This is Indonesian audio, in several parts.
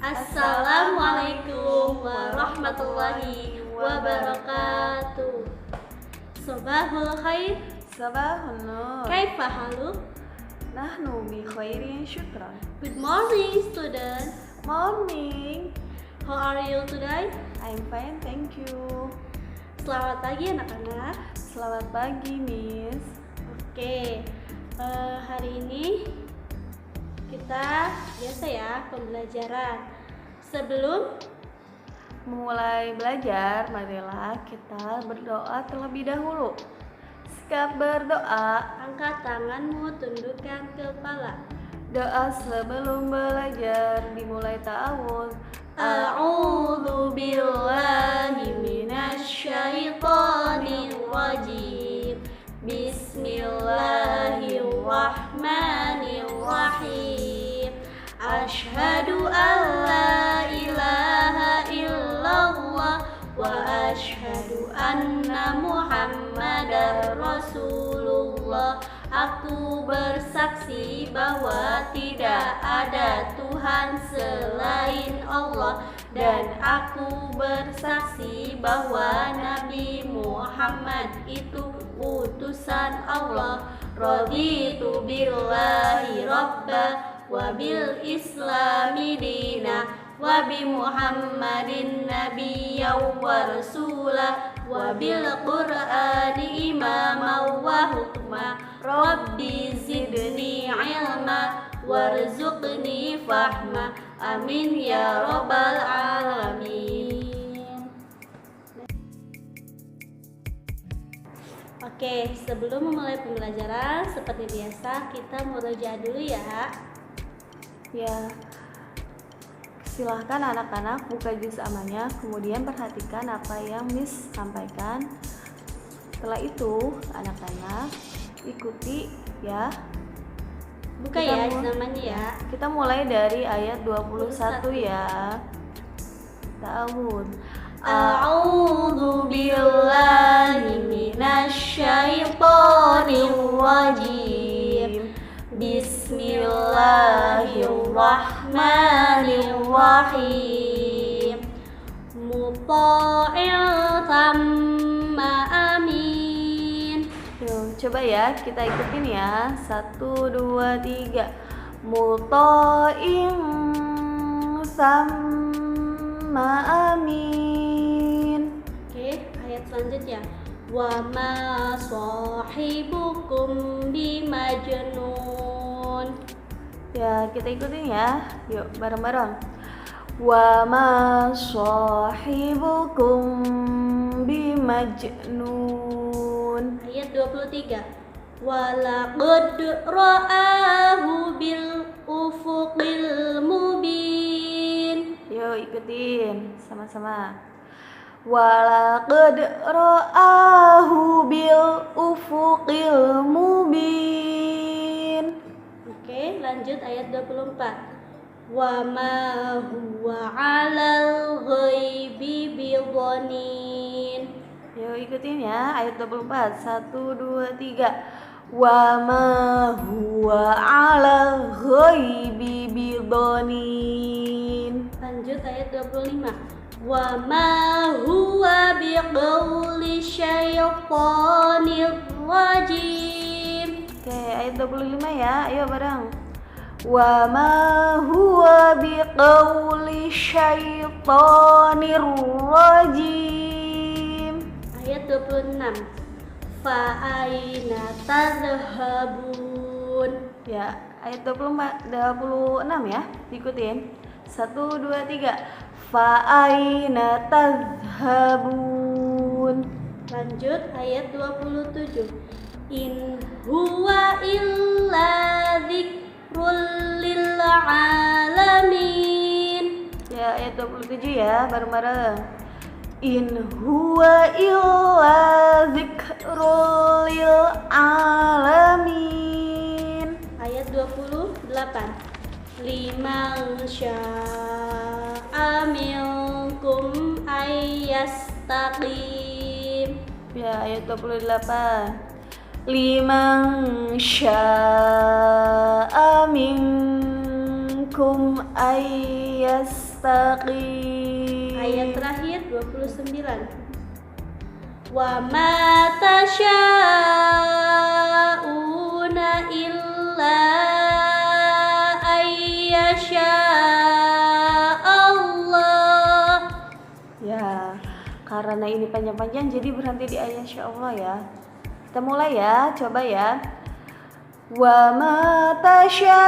Assalamualaikum warahmatullahi wabarakatuh. Sobahul khair. Sabahun nur. Kaifa haluk? Nahnu bi khairin syukran. Good morning, student. Morning. How are you today? I'm fine, thank you. Selamat pagi anak-anak. Selamat pagi, Miss. Oke, hari ini kita biasa ya pembelajaran. Sebelum Mulai belajar, marilah kita berdoa terlebih dahulu. Sikap berdoa. angkat tanganmu, tundukkan kepala. Doa sebelum belajar dimulai ta'awudz. A'udzu billahi minasyaitonir rajim. Bismillahirrahmanirrahim. Asyhadu an la ilaha illallah wa asyhadu anna Muhammadar Rasulullah. Aku bersaksi bahwa tidak ada Tuhan selain Allah, dan aku bersaksi bahwa Nabi Muhammad itu utusan Allah. Raditu billahi rabba wa bil islami dina wa bi Muhammadin nabiyyan wa rasula wa bil qur'ani imama wa hukma. Rabbi zidni ilma warzuqni fahma. Amin ya rabbal alamin. Oke, sebelum memulai pembelajaran seperti biasa kita murojaah dulu ya. Ya, silahkan anak-anak buka juz amalnya, kemudian perhatikan apa yang Miss sampaikan. Setelah itu, anak-anak ikuti ya. Buka ya namanya ya. Kita mulai dari ayat 21 ya. Ta'awudz. A'udzu billahi minasyaitonir rajim. Bismillahirrahmanirrahim. Muta'in tamma amin. Yuk, coba ya kita ikutin ya. 1, 2, 3. Muta'in sama amin. Oke, ayat selanjutnya. Wa ma sahibukum bimajnun. Ya, kita ikutin ya. Yuk, bareng-bareng. Wa ma sahibukum bimajnun. Ayat 23. Wa laqad ra'ahu bil ufuqil mubin. Yuk, ikutin sama-sama. Walaqad ra'ahu bil ufuqil mubin. Oke, lanjut ayat 24. Wa ma huwa 'alal ghaibi bidhanin. Yuk, ikutin ya ayat 24. 1, 2, 3. Wa ma huwa 'alal ghaibi bidhanin. Lanjut ayat 25. Wa ma huwa biqauli syaitonir rajim. Oke, ayat 25 ya. Ayo bareng. Wa ma huwa biqauli syaitonir rajim. Ayat 26. Fa aina tadhhabun. Ya, ayat 26 ya. Ikutin. 1, 2, 3. Fa aina tadhhabun. Lanjut ayat 27. In huwa illa dzikrul lil alamin. Ya, ayat 27 ya, bareng-bareng. In huwa illa dzikrul lil alamin. Ayat 28. Liman syaa minkum ayyastaqim. Ya, ayat 28. Liman syaa minkum ayyastaqim. mustaqim. Ayat terakhir 29. Wa ma tasya'una illa ayyasha Allah. Ya, karena ini panjang-panjang jadi berhenti di ayat Allah ya. Kita mulai ya, coba ya. Wa ma tasya'una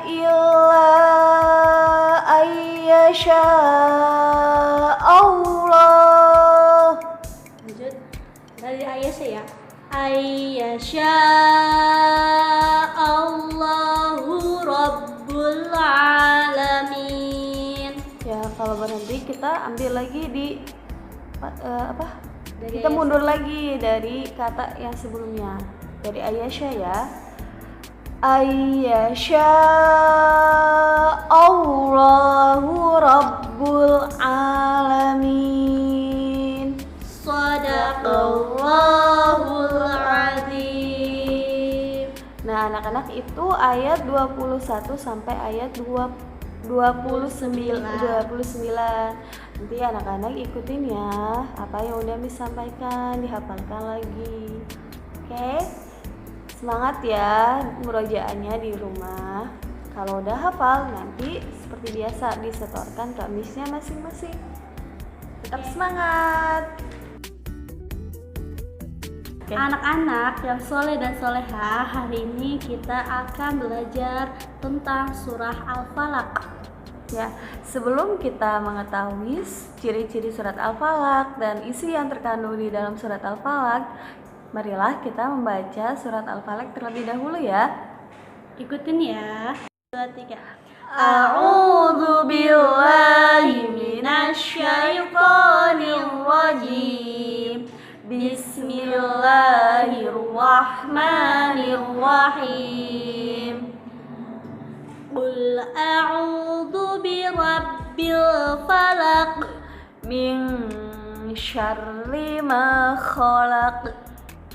illa ayyasha Allah. Lanjut dari Aisyah ya. Aisyah Allahu Rabbul Alamin. Ya, kalau berhenti kita ambil lagi di Dari kita ayat- mundur lagi dari kata yang sebelumnya. Dari Aisyah ya. Aisyah Allahu Rabbul Alamin. Sadaqallahul Azim. Nah, anak-anak itu ayat 21 sampai ayat 29. Nanti anak-anak ikutin ya apa yang udah Miss sampaikan, dihafalkan lagi. Oke? Semangat ya murojaahnya di rumah. Kalau udah hafal nanti seperti biasa disetorkan ke Missnya masing-masing. Tetap semangat. Oke. Anak-anak yang soleh dan soleha, hari ini kita akan belajar tentang surah Al-Falaq. Ya, sebelum kita mengetahui ciri-ciri surat Al-Falaq dan isi yang terkandung di dalam surat Al-Falaq, marilah kita membaca surat Al-Falaq terlebih dahulu ya. Ikutin ya. 2, 3. A'udzu billahi minasyaitonir rajim. Bismillahirrahmanirrahim. Qul a'udzu birabbil falaq Min syarri ma khalaq.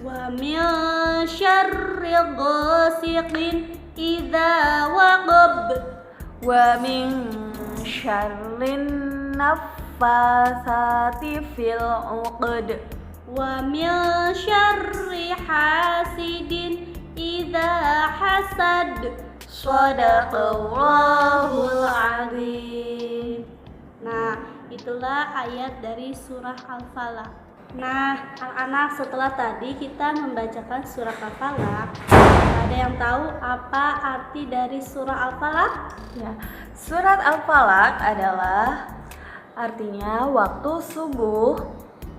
wa min syarri ghasiqin idza waqab Wa min syarrin naffasati fil 'uqad. wa min syarri hasidin idza hasad. Shadaqallahul azim. Nah, itulah ayat dari surah Al-Falaq. Nah, anak-anak, setelah tadi kita membacakan surah Al-Falaq, ada yang tahu apa arti dari surah Al-Falaq? Ya, surat Al-Falaq adalah artinya waktu subuh.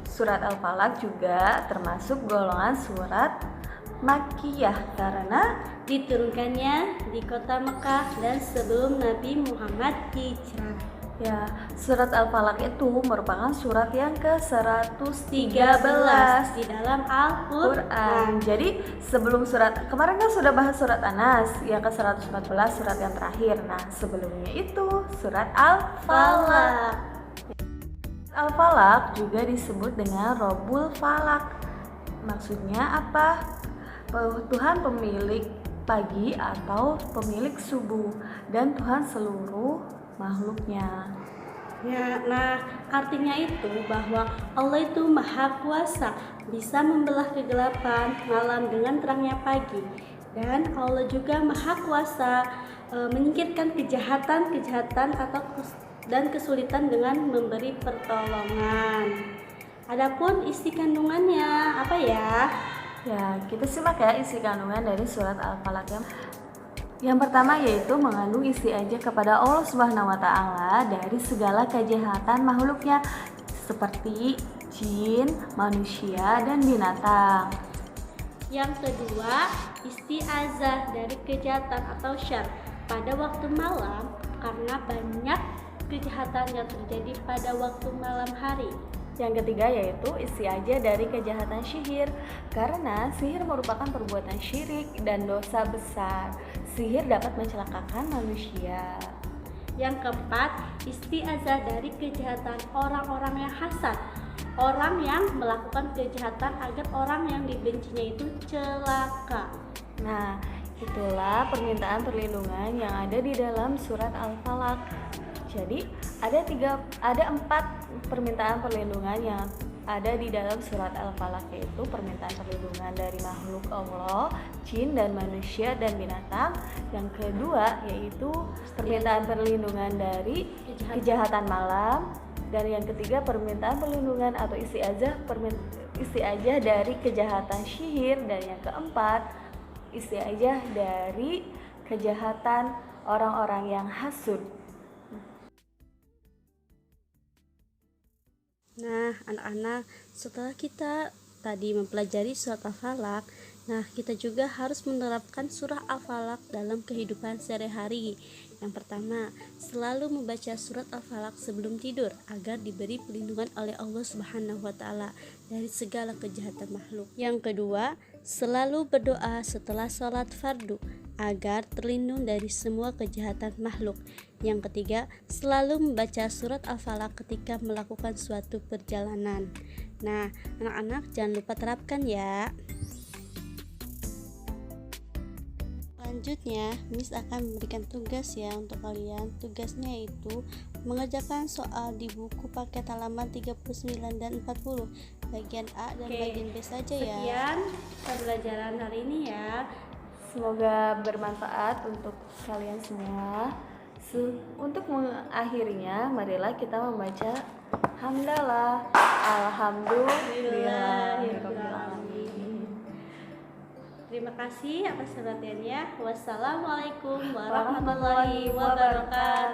Surat Al-Falaq juga termasuk golongan surat Makkiyah karena Diturunkannya di kota Mekah dan sebelum Nabi Muhammad hijrah. ya, surat Al-Falaq itu merupakan surat yang ke-113 di dalam Al-Qur'an. Quran. Jadi sebelum surat kemarin kan sudah bahas surat An-Nas yang ke-114 surat yang terakhir. Nah, sebelumnya itu surat Al-Falaq. Al-Falaq juga disebut dengan Rabbul Falaq. Maksudnya apa? Tuhan pemilik pagi atau pemilik subuh dan Tuhan seluruh makhluknya. Ya, nah artinya itu bahwa Allah itu maha kuasa, bisa membelah kegelapan malam dengan terangnya pagi, dan Allah juga maha kuasa menyingkirkan kejahatan dan kesulitan dengan memberi pertolongan. Adapun isi kandungannya apa ya? Ya, kita simak ya isi kandungan dari surat Al-Falaq yang pertama yaitu mengandung isi aja kepada Allah Subhanahu wa taala dari segala kejahatan makhluknya seperti jin, manusia dan binatang. Yang kedua, isti'azah dari kejahatan atau syarr pada waktu malam karena banyak kejahatan yang terjadi pada waktu malam hari. Yang ketiga yaitu isi aja dari kejahatan sihir karena sihir merupakan perbuatan syirik dan dosa besar. Sihir dapat mencelakakan manusia. Yang keempat, isti'azah dari kejahatan orang-orang yang hasad, orang yang melakukan kejahatan agar orang yang dibencinya itu celaka. Nah, Itulah permintaan perlindungan yang ada di dalam surat Al-Falaq. Jadi ada 4 permintaan perlindungan yang ada di dalam surat Al-Falaq, yaitu permintaan perlindungan dari makhluk Allah, jin dan manusia dan binatang. Yang kedua yaitu permintaan perlindungan dari kejahatan malam, dan yang ketiga permintaan perlindungan atau isti'adzah dari kejahatan sihir, dan yang keempat isti'adzah dari kejahatan orang-orang yang hasud. Nah, anak-anak, setelah kita tadi mempelajari surat Al-Falaq, nah kita juga harus menerapkan surah Al-Falaq dalam kehidupan sehari-hari. Yang pertama, selalu membaca surat Al-Falaq sebelum tidur agar diberi perlindungan oleh Allah Subhanahu wa taala dari segala kejahatan makhluk. Yang kedua, selalu berdoa setelah sholat fardu agar terlindung dari semua kejahatan makhluk. Yang ketiga, selalu membaca surat Al-Falaq ketika melakukan suatu perjalanan. Nah, anak-anak jangan lupa terapkan ya. Selanjutnya, Miss akan memberikan tugas ya untuk kalian. Tugasnya itu mengerjakan soal di buku paket halaman 39 dan 40, bagian A dan bagian B saja ya. Sekian pembelajaran hari ini ya. Semoga bermanfaat untuk kalian semua. Untuk mengakhirinya, marilah kita membaca hamdalah, alhamdulillahirobbilalamin. Terima kasih atas perhatiannya. Wassalamualaikum warahmatullahi wabarakatuh.